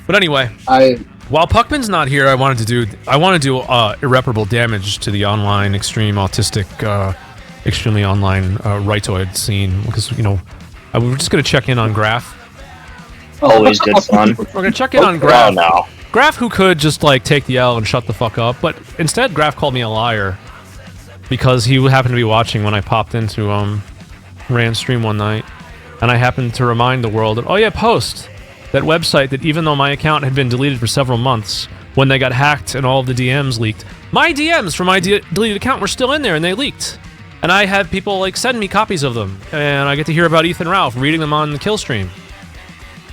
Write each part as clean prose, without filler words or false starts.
But anyway, while Puckman's not here, I want to do irreparable damage to the online extreme autistic, extremely online rightoid scene because we're just gonna check in on Graf. Always good fun. We're gonna check in on Graf. Now. Graf, who could just like take the L and shut the fuck up, but instead Graf called me a liar because he happened to be watching when I popped into Rand's stream one night, and I happened to remind the world that, oh yeah, Poast, that website that even though my account had been deleted for several months, when they got hacked and all of the DMs leaked, my DMs from my deleted account were still in there and they leaked. And I had people like send me copies of them, and I get to hear about Ethan Ralph reading them on the kill stream.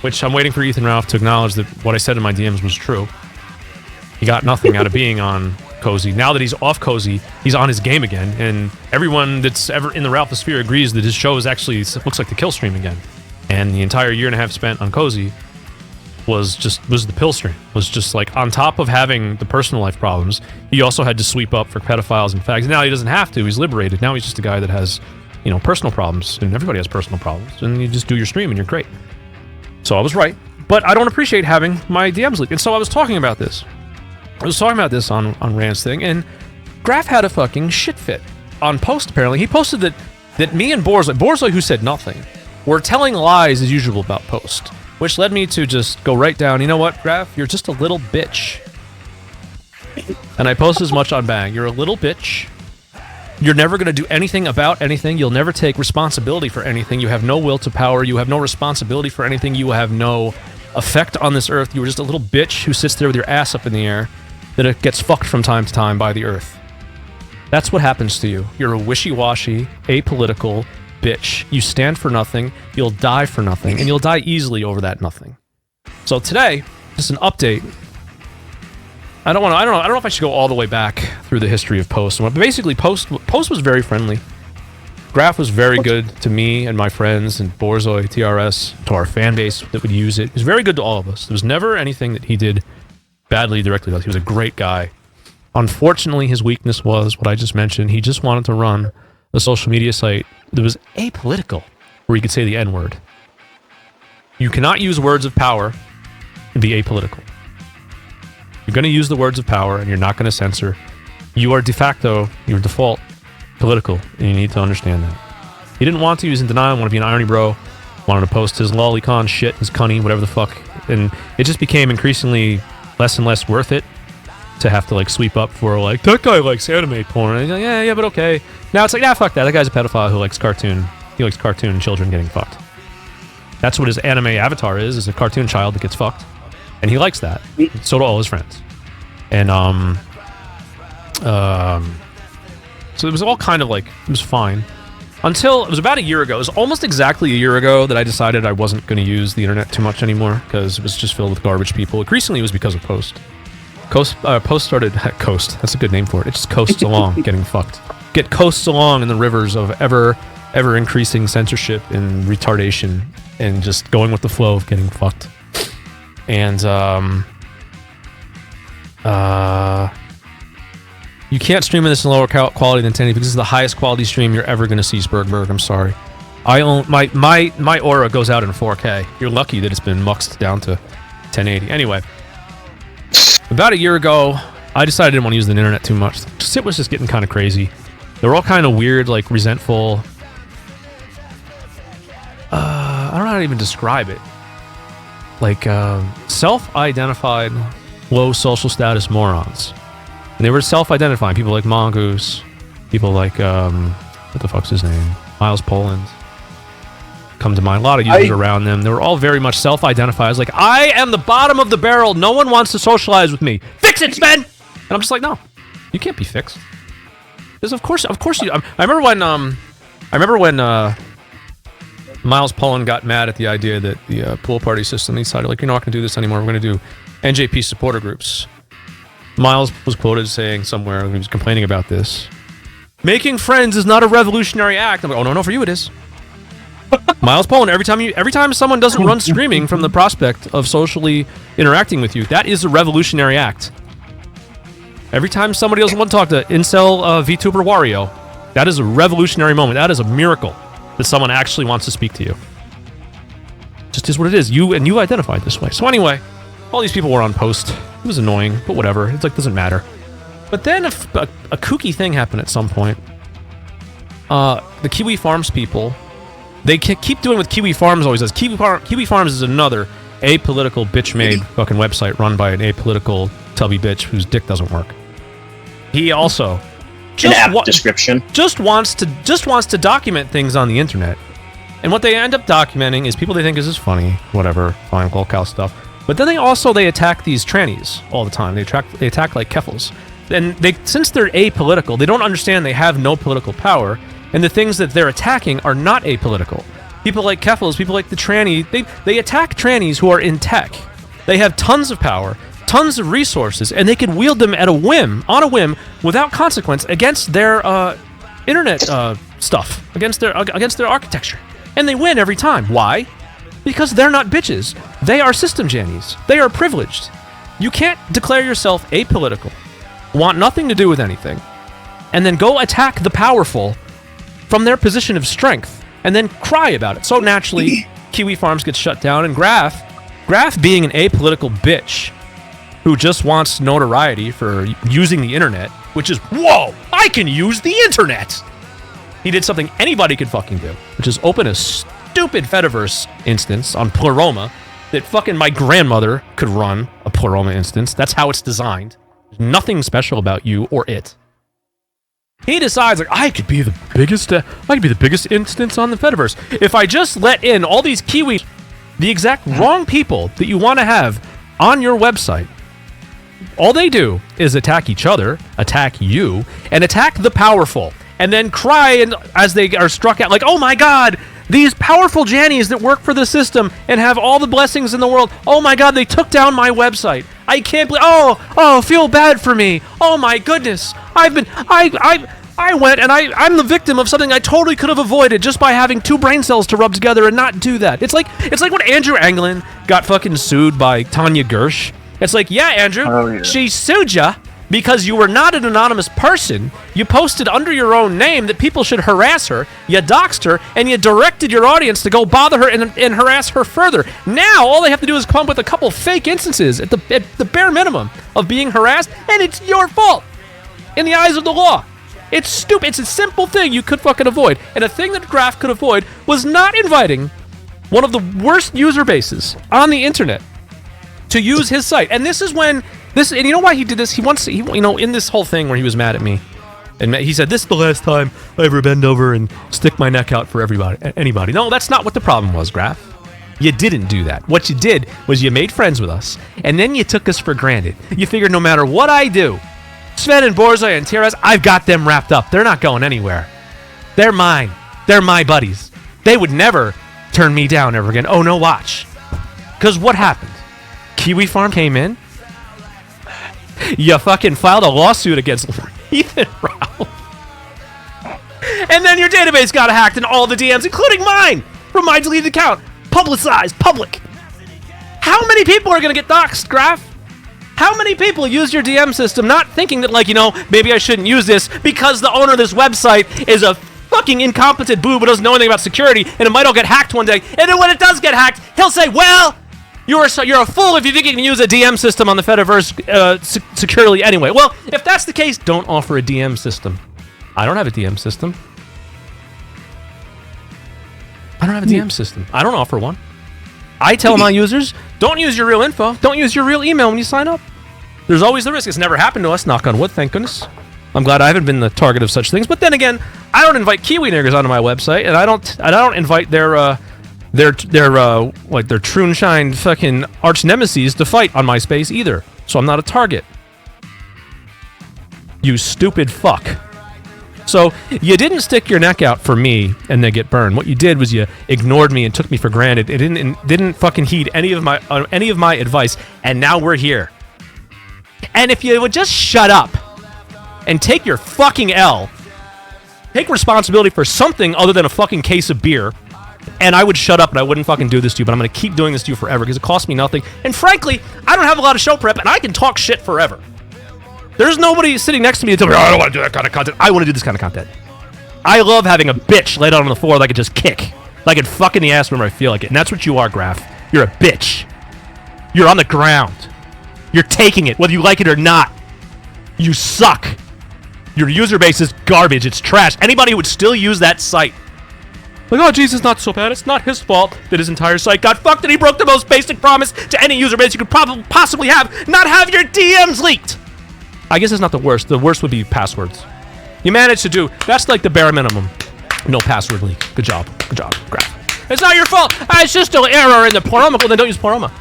Which I'm waiting for Ethan Ralph to acknowledge that what I said in my DMs was true. He got nothing out of being on Cozy. Now that he's off Cozy, he's on his game again, and everyone that's ever in the Ralphosphere agrees that his show is actually looks like the kill stream again. And the entire year and a half spent on Cozy was the pill stream. Was just like on top of having the personal life problems, he also had to sweep up for pedophiles and fags. Now he doesn't have to. He's liberated. Now he's just a guy that has, personal problems, and everybody has personal problems. And you just do your stream and you're great. So I was right, but I don't appreciate having my DMs leaked. And so I was talking about this. I was talking about this on Rand's thing, and Graf had a fucking shit fit on Poast, apparently. He posted that me and Borzoi, who said nothing, were telling lies as usual about Poast, which led me to just go right down, you know what, Graf, you're just a little bitch. And I post as much on Bang. You're a little bitch. You're never going to do anything about anything. You'll never take responsibility for anything. You have no will to power. You have no responsibility for anything. You have no effect on this earth. You were just a little bitch who sits there with your ass up in the air that it gets fucked from time to time by the earth. That's what happens to you. You're a wishy-washy, apolitical bitch. You stand for nothing. You'll die for nothing. And you'll die easily over that nothing. So today, just an update. I don't know if I should go all the way back through the history of Poast. But basically, Poast was very friendly. Graf was very good to me and my friends and Borzoi, TRS, to our fan base that would use it. He was very good to all of us. There was never anything that he did badly directly to us. He was a great guy. Unfortunately, his weakness was what I just mentioned. He just wanted to run a social media site that was apolitical, where you could say the N-word. You cannot use words of power and be apolitical. You're going to use the words of power, and you're not going to censor. You are de facto, your default, political, and you need to understand that. He didn't want to. He was in denial, wanted to be an irony bro, wanted to post his lolicon shit, his cunny, whatever the fuck, and it just became increasingly less and less worth it to have to, like, sweep up for, like, that guy likes anime porn. And like, yeah, but okay. Now it's like, nah, fuck that. That guy's a pedophile who likes cartoon. He likes cartoon children getting fucked. That's what his anime avatar is a cartoon child that gets fucked. And he likes that. So do all his friends. And, so it was all kind of like, it was fine. Until, it was about a year ago. It was almost exactly a year ago that I decided I wasn't going to use the internet too much anymore, because it was just filled with garbage people. Increasingly, it was because of Poast. Poast started, Coast, that's a good name for it. It just coasts along, getting fucked. Get coasts along in the rivers of ever increasing censorship and retardation, and just going with the flow of getting fucked. And, you can't stream this in lower quality than 1080 because this is the highest quality stream you're ever going to see, Spurgberg. I'm sorry. I own my aura goes out in 4K. You're lucky that it's been muxed down to 1080. Anyway, about a year ago, I decided I didn't want to use the internet too much. Shit was just getting kind of crazy. They were all kind of weird, like resentful. I don't know how to even describe it. Like self-identified low social status morons. And they were self-identifying. People like Mongoose. People like, what the fuck's his name? Miles Poland. Come to mind. A lot of users around them. They were all very much self-identified. Like, I am the bottom of the barrel. No one wants to socialize with me. Fix it, Sven! And I'm just like, no. You can't be fixed. Because of course you... I remember when Miles Poland got mad at the idea that the pool party system, he decided, like, you're not going to do this anymore. We're going to do NJP supporter groups. Miles was quoted saying somewhere, when he was complaining about this, making friends is not a revolutionary act. I'm like, oh no, for you it is. Miles Poland, every time someone doesn't run screaming from the prospect of socially interacting with you, that is a revolutionary act. Every time somebody doesn't want to talk to Incel VTuber Wario, that is a revolutionary moment. That is a miracle that someone actually wants to speak to you. Just is what it is. You identified this way. So anyway, All these people were on Poast. It was annoying, but whatever. It's like, doesn't matter. But then a kooky thing happened at some point. The Kiwi Farms people, they keep doing what Kiwi Farms always does. Kiwi Farms is another apolitical bitch-made fucking website run by an apolitical tubby bitch whose dick doesn't work. He also description just wants to document things on the internet. And what they end up documenting is people they think is funny, whatever, fine, lol cow stuff. But then they attack these trannies all the time. They attack like keffels. And since they're apolitical, they don't understand they have no political power, and the things that they're attacking are not apolitical. People like keffels, people like the tranny, they attack trannies who are in tech. They have tons of power, tons of resources, and they can wield them on a whim, without consequence, against their internet stuff, against their architecture. And they win every time. Why? Because they're not bitches. They are system jannies. They are privileged. You can't declare yourself apolitical, want nothing to do with anything, and then go attack the powerful from their position of strength, and then cry about it. So naturally, Kiwi Farms gets shut down, and Graf being an apolitical bitch who just wants notoriety for using the internet, which is, whoa, I can use the internet! He did something anybody could fucking do, which is open a stupid fediverse instance on Pleroma that fucking my grandmother could run a Pleroma instance. That's how it's designed. There's nothing special about you or it. He decides, like, I could be the biggest instance on the fediverse if I just let in all these Kiwis, the exact wrong people that you want to have on your website. All they do is attack each other, attack you, and attack the powerful, and then cry and as they are struck out, like, oh my god, these powerful jannies that work for the system and have all the blessings in the world, oh my god, they took down my website. I can't believe, oh, feel bad for me. Oh my goodness, I went and I'm the victim of something I totally could have avoided just by having two brain cells to rub together and not do that. It's like when Andrew Anglin got fucking sued by Tanya Gersh. It's like, yeah, Andrew, she sued ya because you were not an anonymous person. You posted under your own name that people should harass her. You doxed her, and you directed your audience to go bother her and harass her further. Now, all they have to do is come up with a couple fake instances at the bare minimum of being harassed, and it's your fault in the eyes of the law. It's stupid. It's a simple thing you could fucking avoid. And a thing that Graf could avoid was not inviting one of the worst user bases on the internet to use his site. And this is when and you know why he did this? In this whole thing where he was mad at me, and he said, this is the last time I ever bend over and stick my neck out for anybody. No, that's not what the problem was, Graf. You didn't do that. What you did was you made friends with us, and then you took us for granted. You figured no matter what I do, Sven and Borzoi and Tiras, I've got them wrapped up. They're not going anywhere. They're mine. They're my buddies. They would never turn me down ever again. Oh, no, watch. Because what happened? Kiwi Farm came in. You fucking filed a lawsuit against Ethan Ralph. And then your database got hacked and all the DMs, including mine, from my deleted account, publicized, public. How many people are going to get doxxed, Graf? How many people use your DM system not thinking that, like, maybe I shouldn't use this because the owner of this website is a fucking incompetent boob who doesn't know anything about security, and it might all get hacked one day, and then when it does get hacked, he'll say, well, you're a fool if you think you can use a DM system on the Fediverse securely anyway. Well, if that's the case, don't offer a DM system. I don't have a DM system. I don't offer one. I tell my users, don't use your real info. Don't use your real email when you sign up. There's always the risk. It's never happened to us, knock on wood, thank goodness. I'm glad I haven't been the target of such things. But then again, I don't invite Kiwi niggers onto my website, and I don't invite their Troonshine fucking arch nemesis to fight on my space either. So I'm not a target. You stupid fuck. So you didn't stick your neck out for me and then get burned. What you did was you ignored me and took me for granted. It didn't fucking heed any of my advice, and now we're here. And if you would just shut up and take your fucking L, take responsibility for something other than a fucking case of beer, and I would shut up and I wouldn't fucking do this to you, but I'm going to keep doing this to you forever because it costs me nothing. And frankly, I don't have a lot of show prep, and I can talk shit forever. There's nobody sitting next to me to tell me, I don't want to do that kind of content. I want to do this kind of content. I love having a bitch laid out on the floor that I could just kick. Like I could fuck in the ass whenever I feel like it. And that's what you are, Graf. You're a bitch. You're on the ground. You're taking it, whether you like it or not. You suck. Your user base is garbage. It's trash. Anybody would still use that site. Like, oh, Jesus, not so bad. It's not his fault that his entire site got fucked and he broke the most basic promise to any user base you could probably possibly have. Not have your DMs leaked. I guess it's not the worst. The worst would be passwords. You managed to do, that's like the bare minimum. No password leak. Good job. Good job, Graf. It's not your fault. It's just an error in the Poroma. Well, then don't use Poroma.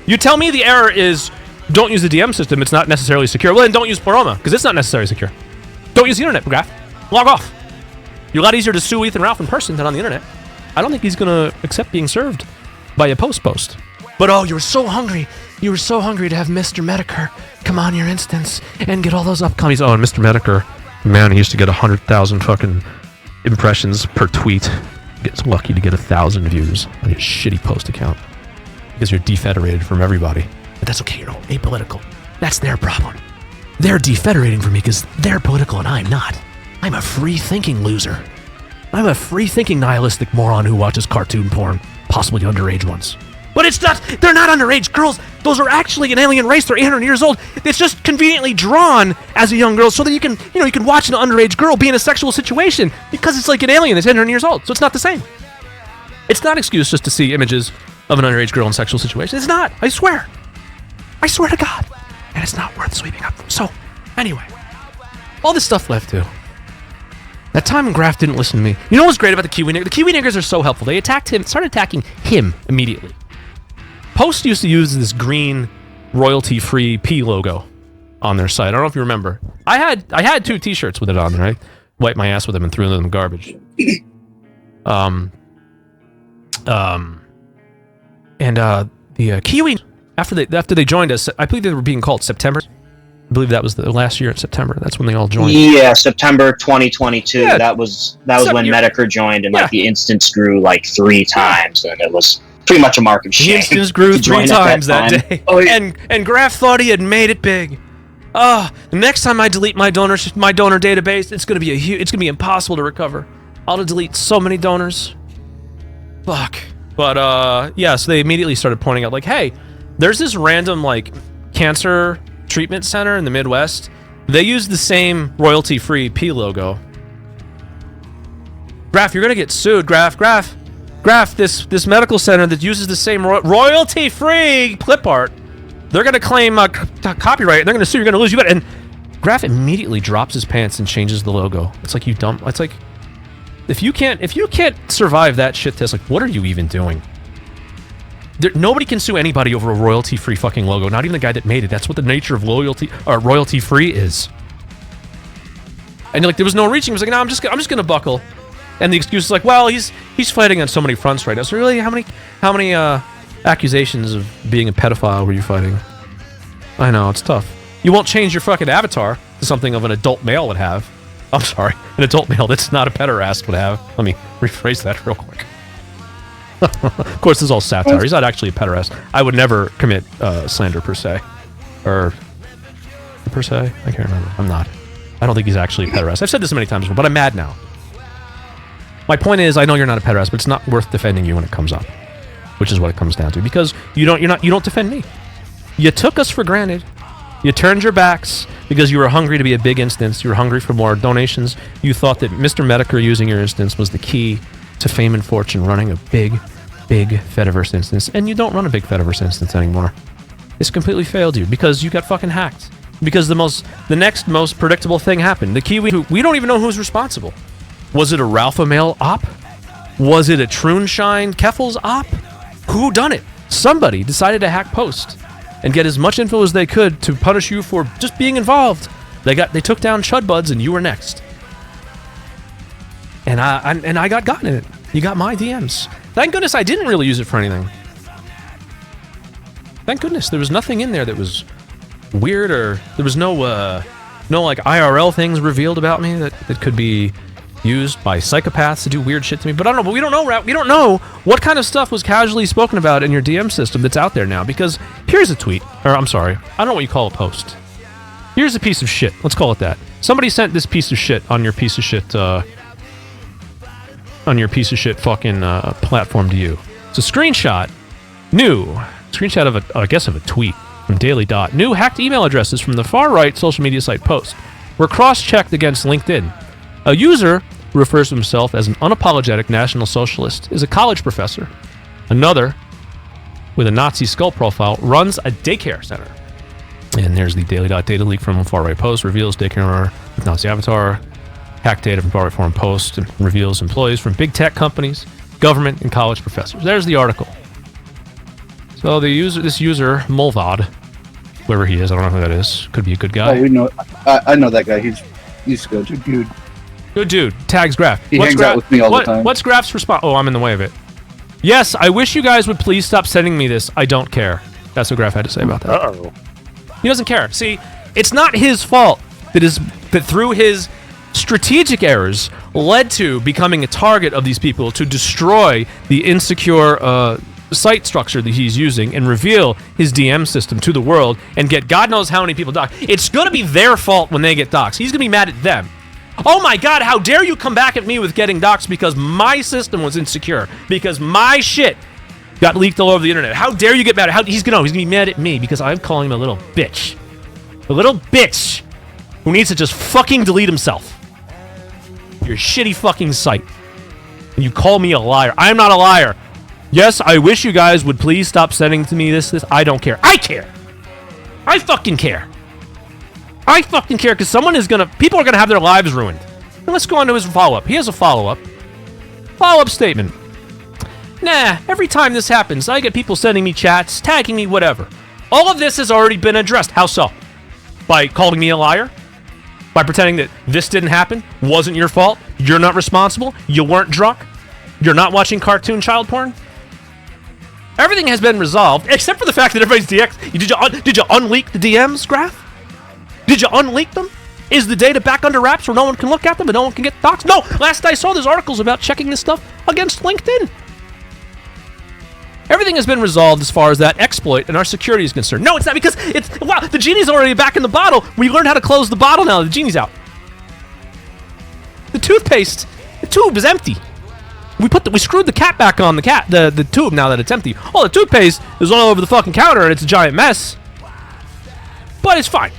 You tell me the error is don't use the DM system. It's not necessarily secure. Well, then don't use Poroma because it's not necessarily secure. Don't use the internet, Graf. Log off. You're a lot easier to sue Ethan Ralph in person than on the internet. I don't think he's going to accept being served by a post. But oh, you were so hungry. You were so hungry to have Mr. Medicare come on your instance and get all those upcomes. Oh, and Mr. Medicare, man, he used to get 100,000 fucking impressions per tweet. He gets lucky to get 1,000 views on his shitty post account because you're defederated from everybody. But that's okay, you're apolitical. That's their problem. They're defederating from me because they're political and I'm not. I'm a free-thinking loser. I'm a free-thinking nihilistic moron who watches cartoon porn, possibly underage ones. But it's not, they're not underage girls. Those are actually an alien race. They're 800 years old. It's just conveniently drawn as a young girl so that you can watch an underage girl be in a sexual situation because it's like an alien that's 800 years old. So it's not the same. It's not an excuse just to see images of an underage girl in sexual situation. It's not. I swear. I swear to God. And it's not worth sweeping up from. So, anyway. All this stuff left too. That time when Graf didn't listen to me. You know what's great about the Kiwi niggers? The Kiwi niggers are so helpful. They started attacking him immediately. Poast used to use this green royalty-free P logo on their site. I don't know if you remember. I had 2 t-shirts with it on there. I wiped my ass with them and threw them in the garbage. The Kiwi, after they joined us, I believe they were being called September. I believe that was the last year in September. That's when they all joined. Yeah, September 2022. Yeah, that was when Medicare joined, and like the instance grew like 3 times, and it was pretty much a mark of shame. The instance grew 3 times that day. Oh, yeah. And Graf thought he had made it big. The next time I delete my donor database, it's gonna be impossible to recover. I'll delete so many donors. Fuck. But yeah, so they immediately started pointing out like, hey, there's this random like cancer treatment center in the Midwest. They use the same royalty-free P logo. Graf, you're gonna get sued. Graf, this medical center that uses the same royalty-free clip art, they're gonna claim copyright. They're gonna sue. You're gonna lose. You bet. And Graf immediately drops his pants and changes the logo. It's like you dumb. It's like if you can't survive that shit test, like what are you even doing? Nobody can sue anybody over a royalty-free fucking logo. Not even the guy that made it. That's what the nature of royalty-free is. And like, there was no reaching. He was like, no, I'm just gonna buckle. And the excuse is like, well, he's fighting on so many fronts right now. So really, how many accusations of being a pedophile were you fighting? I know, it's tough. You won't change your fucking avatar to something of an adult male would have. I'm sorry, an adult male that's not a pederast would have. Let me rephrase that real quick. Of course, this is all satire. He's not actually a pederast. I would never commit slander per se. Or per se? I can't remember. I'm not. I don't think he's actually a pederast. I've said this many times before, but I'm mad now. My point is, I know you're not a pederast, but it's not worth defending you when it comes up. Which is what it comes down to. Because you don't defend me. You took us for granted. You turned your backs because you were hungry to be a big instance. You were hungry for more donations. You thought that Mr. Medicare using your instance was the key to fame and fortune, running a big fediverse instance. And you don't run a big fediverse instance anymore. It's completely failed you because you got fucking hacked. Because the next most predictable thing happened. The Kiwi, we don't even know who's responsible. Was it a Ralpha Mail op? Was it a Troonshine Keffels op? Who done it? Somebody decided to hack Poast and get as much info as they could to punish you for just being involved. They took down Chudbuds and you were next. And I got gotten in it. You got my DMs. Thank goodness I didn't really use it for anything. Thank goodness there was nothing in there that was weird, or there was no like IRL things revealed about me that could be used by psychopaths to do weird shit to me. But I don't know. But we don't know what kind of stuff was casually spoken about in your DM system that's out there now. Because here's a tweet, or I'm sorry, I don't know what you call a post. Here's a piece of shit. Let's call it that. Somebody sent this piece of shit on your piece of shit. Fucking platform to you. It's a screenshot. New. Screenshot of a tweet from Daily Dot. New hacked email addresses from the far-right social media site Poast were cross-checked against LinkedIn. A user who refers to himself as an unapologetic National Socialist is a college professor. Another, with a Nazi skull profile, runs a daycare center. And there's the Daily Dot data leak from far-right Post, reveals daycare with Nazi avatar. Hacked data from far-right forum Post and reveals employees from big tech companies, government, and college professors. There's the article. So this user, Mulvad, whoever he is, I don't know who that is. Could be a good guy. Oh, we know. I know that guy. He's good. Good dude. Good dude. Tags Graf. He hangs out with me all the time. What's Graf's response? Oh, I'm in the way of it. Yes, I wish you guys would please stop sending me this. I don't care. That's what Graf had to say about that. Uh-oh. He doesn't care. See, it's not his fault that through his strategic errors led to becoming a target of these people to destroy the insecure site structure that he's using and reveal his DM system to the world and get God knows how many people doxxed. It's going to be their fault when they get doxxed. He's going to be mad at them. Oh my God, how dare you come back at me with getting doxxed because my system was insecure, because my shit got leaked all over the internet. How dare you get mad at he's going to be mad at me because I'm calling him a little bitch. A little bitch who needs to just fucking delete himself. Your shitty fucking site. And you call me a liar. I'm not a liar. Yes, I wish you guys would please stop sending to me this. I don't care. I care. I fucking care. I fucking care because people are gonna have their lives ruined. And let's go on to his follow-up. He has a follow-up. Follow-up statement. Nah, every time this happens, I get people sending me chats, tagging me, whatever. All of this has already been addressed. How so? By calling me a liar? By pretending that this didn't happen? Wasn't your fault? You're not responsible? You weren't drunk? You're not watching cartoon child porn? Everything has been resolved, except for the fact that everybody's DX. Did you unleak the DMs, Graf? Did you unleak them? Is the data back under wraps where no one can look at them and no one can get doxxed? No! Last I saw, there's articles about checking this stuff against LinkedIn. Everything has been resolved as far as that exploit and our security is concerned. No, it's not, because wow, the genie's already back in the bottle. We learned how to close the bottle now. The genie's out. The tube is empty. We screwed the cap back on the tube now that it's empty. Oh, the toothpaste is all over the fucking counter and it's a giant mess. But it's fine.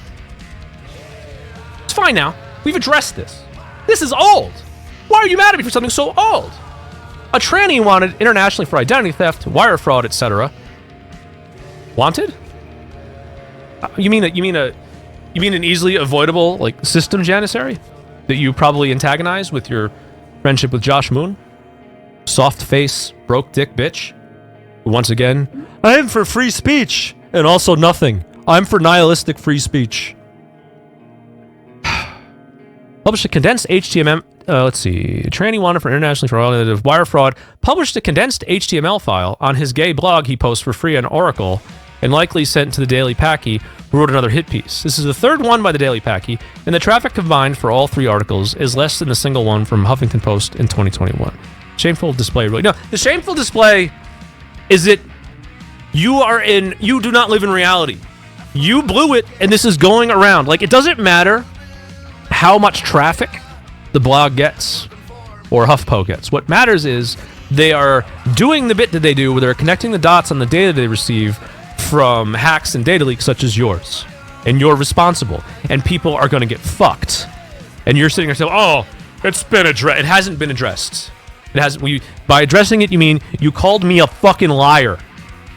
It's fine now. We've addressed this. This is old. Why are you mad at me for something so old? A tranny wanted internationally for identity theft, wire fraud, etc. Wanted? You mean an easily avoidable system janissary that you probably antagonize with your friendship with Josh Moon? Soft face, broke dick bitch. Once again, I'm for free speech and also nothing. I'm for nihilistic free speech. Published a condensed HTML. Let's see. Tranny wanted for internationally for wire fraud. Published a condensed HTML file on his gay blog he posts for free on Oracle, and likely sent to the Daily Packy, who wrote another hit piece. This is the third one by the Daily Packy, and the traffic combined for all three articles is less than the single one from Huffington Post in 2021. Shameful display, really. No, the shameful display is that you do not live in reality. You blew it, and this is going around. It doesn't matter how much traffic the blog gets or HuffPo gets. What matters is they are doing the bit that they do where they're connecting the dots on the data they receive from hacks and data leaks such as yours. And you're responsible. And people are going to get fucked. And you're sitting there saying, oh, it's been addressed. It hasn't been addressed. It hasn't. By addressing it, you mean you called me a fucking liar.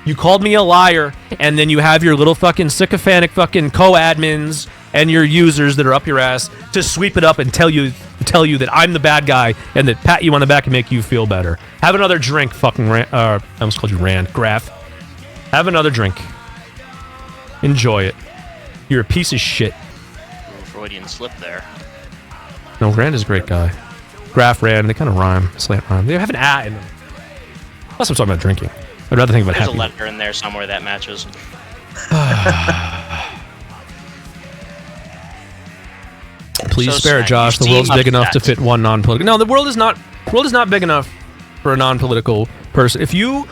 You called me a liar, and then you have your little fucking sycophantic fucking co-admins and your users that are up your ass to sweep it up and tell you that I'm the bad guy and that pat you on the back and make you feel better. Have another drink, fucking I almost called you Rand. Graf. Have another drink. Enjoy it. You're a piece of shit. Freudian slip there. No, Rand is a great guy. Graf, Rand, they kind of rhyme. Slant rhyme. They have an A in them. Unless I'm talking about drinking. I'd rather think about There's happy. a letter in there somewhere that matches. Please So, spare Sven, Josh. The you've world's seen big enough to that. fit one non-political. No, the world is not big enough for a non-political person. If you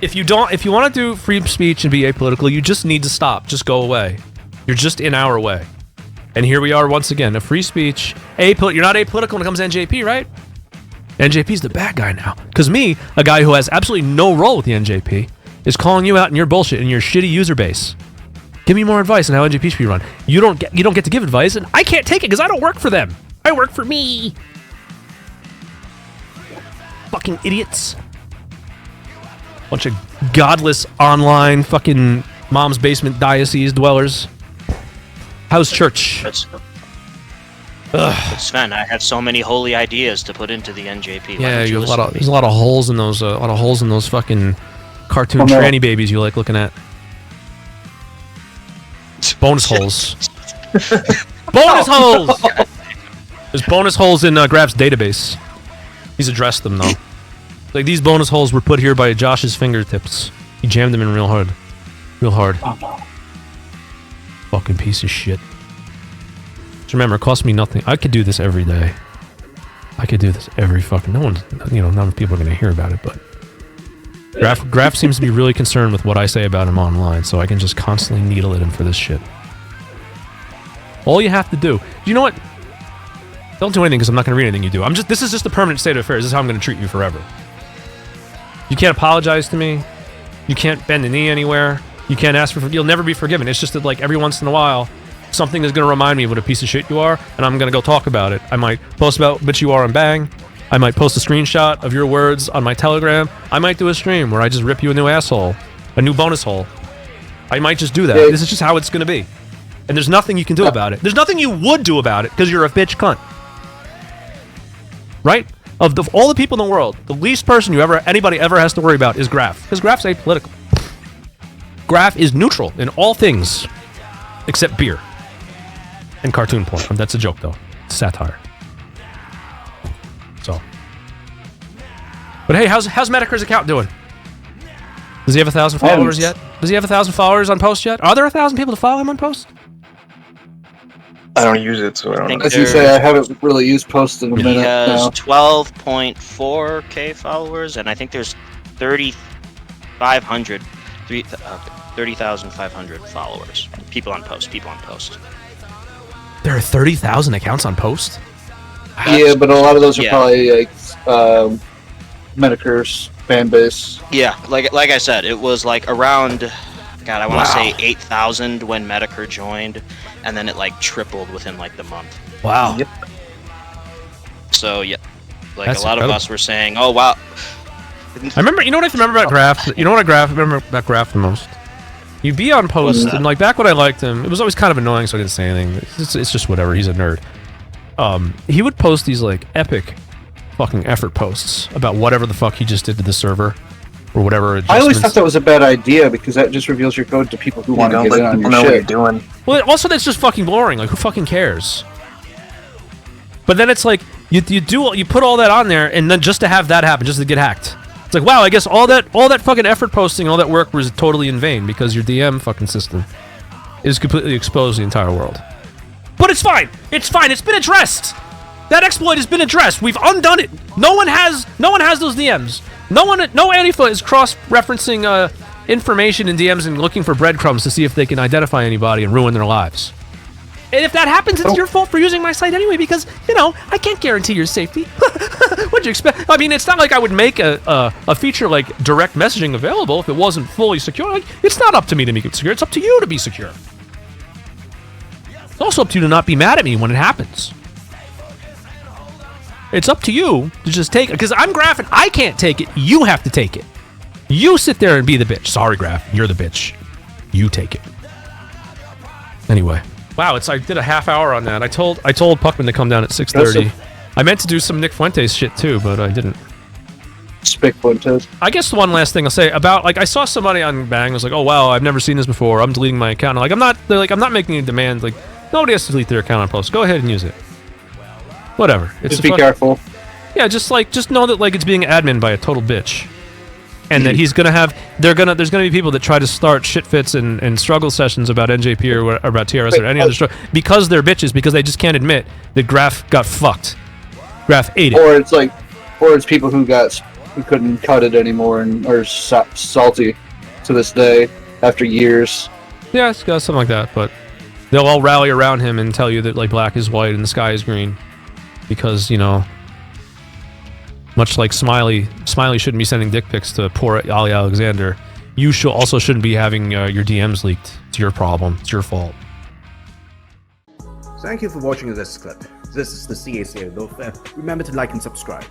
want to do free speech and be apolitical, you just need to stop. Just go away. You're just in our way. And here we are once again. A free speech. You're not apolitical when it comes to NJP, right? NJP's the bad guy now. Because me, a guy who has absolutely no role with the NJP, is calling you out in your bullshit and your shitty user base. Give me more advice on how NJP should be run. You don't get to give advice, and I can't take it because I don't work for them. I work for me. Fucking idiots. Bunch of godless online fucking mom's basement diocese dwellers. How's church? Sven, I have so many holy ideas to put into the NJP. Yeah, there's a lot of holes in those, fucking cartoon tranny babies you like looking at. Bonus holes. Bonus holes! There's bonus holes in Graf's database. He's addressed them, though. Like, these bonus holes were put here by Josh's fingertips. He jammed them in real hard. Real hard. Fucking piece of shit. Just remember, it costs me nothing. I could do this every day. I could do this every fucking... none of people are going to hear about it, but... Graf seems to be really concerned with what I say about him online, so I can just constantly needle at him for this shit. All you have to do... You know what? Don't do anything because I'm not going to read anything you do. This is just the permanent state of affairs. This is how I'm going to treat you forever. You can't apologize to me. You can't bend the knee anywhere. You can't ask for... You'll never be forgiven. It's just that, like, every once in a while, something is going to remind me of what a piece of shit you are, and I'm going to go talk about it. I might post about bitch you are on Bang. I might post a screenshot of your words on my Telegram. I might do a stream where I just rip you a new asshole. A new bonus hole. I might just do that. This is just how it's going to be. And there's nothing you can do about it. There's nothing you would do about it, because you're a bitch cunt. Right? Of all the people in the world, the least person anybody ever has to worry about is Graf. Because Graf's apolitical. Graf is neutral in all things except beer. And cartoon porn. That's a joke, though. It's satire. So. But hey, how's Metacri's account doing? Does he have 1,000 followers yet? Does he have 1,000 followers on Poast yet? Are there 1,000 people to follow him on Poast? I don't use it, so I don't know. As you say, I haven't really used Poast in a minute. He has 12.4k followers, and I think there's 30,500 followers. People on Poast. There are 30,000 accounts on Poast? Yeah, but a lot of those are probably like Metacri's fan base. Yeah, like I said, it was like around, God, I want to say 8,000 when Metacr joined, and then it like tripled within like the month. Wow. Yep. So yeah, like That's a lot incredible. of us were saying, "Oh wow." I remember. You know what I remember about Graf? You know what I remember about Graf the most? You'd be on Poast, and like back when I liked him, it was always kind of annoying, so I didn't say anything. It's just whatever. He's a nerd. He would post these like epic fucking effort posts about whatever the fuck he just did to the server or whatever. I always thought that was a bad idea because that just reveals your code to people who want to get in on your shit. What you're doing. Well, also that's just fucking boring. Like, who fucking cares? But then it's like you put all that on there, and then just to have that happen, just to get hacked. It's like, wow, I guess all that fucking effort posting, all that work was totally in vain because your DM fucking system is completely exposed to the entire world. But it's fine. It's fine. It's been addressed. That exploit has been addressed. We've undone it. No one has those DMs. No Antifa is cross-referencing information in DMs and looking for breadcrumbs to see if they can identify anybody and ruin their lives. And if that happens, it's your fault for using my site anyway, because, I can't guarantee your safety. What'd you expect? I mean, it's not like I would make a feature like direct messaging available if it wasn't fully secure. Like, it's not up to me to make it secure. It's up to you to be secure. It's also up to you to not be mad at me when it happens. It's up to you to just take it. Because I'm Graf and I can't take it. You have to take it. You sit there and be the bitch. Sorry, Graf. You're the bitch. You take it. Anyway. Wow, I did a half hour on that. I told Puckman to come down at 6:30. I meant to do some Nick Fuentes shit too, but I didn't. Spick Fuentes. I guess the one last thing I'll say about, like, I saw somebody on Bang was like, oh wow, I've never seen this before. I'm deleting my account. I'm not making a demand. Like, nobody has to delete their account on Post. Go ahead and use it. Whatever. Just be careful. Yeah, just know that like it's being admin by a total bitch. And that he's gonna have, there's gonna be people that try to start shit fits and struggle sessions about NJP or about TRS or any other struggle because they're bitches, because they just can't admit that Graf got fucked. Graf ate it. Or it's people who couldn't cut it anymore and are salty to this day after years. Yeah, it's got something like that, but they'll all rally around him and tell you that like black is white and the sky is green, because much like Smiley shouldn't be sending dick pics to poor Ali Alexander. you also shouldn't be having your DMs leaked. It's your problem. It's your fault. Thank you for watching this clip. This is the CACA. Remember to like and subscribe.